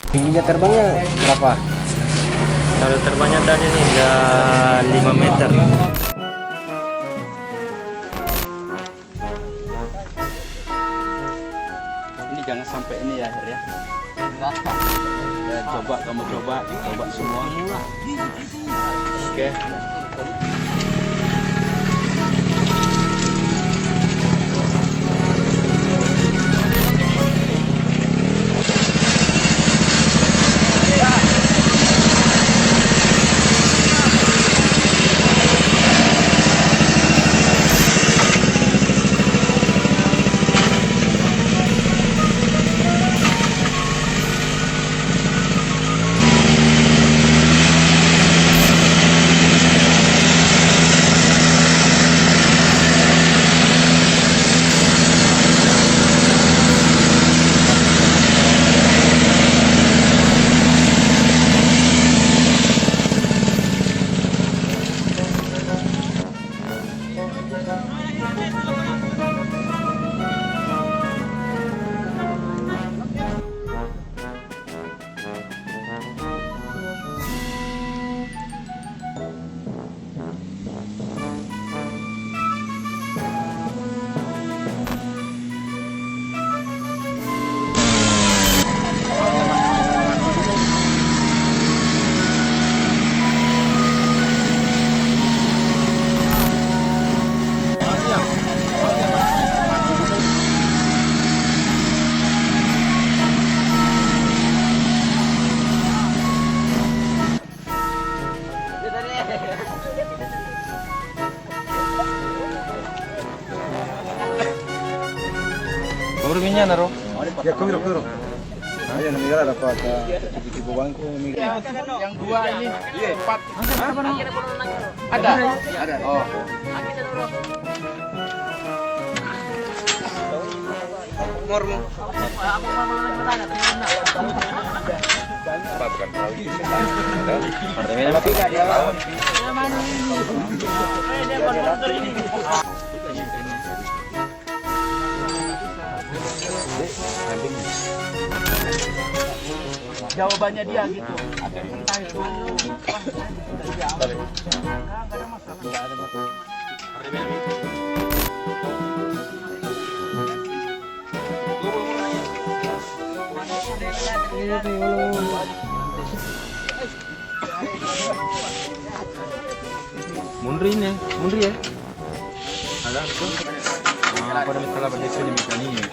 Tingginya terbangnya berapa? Kalau terbangnya tadi nih udah 5 meter. Ini jangan sampai ini ya, Her, ya. Ya, coba kamu coba semua. Oke. Uruminya naro. Ya, kuro. Ayo, namira dapat tipe bangku. Yang dua ini, empat. Ada. Oh. Jawabannya dia gitu. Entah itu. Mundur ya. Ada tu. Pada masalah banyak sekali mekaniknya.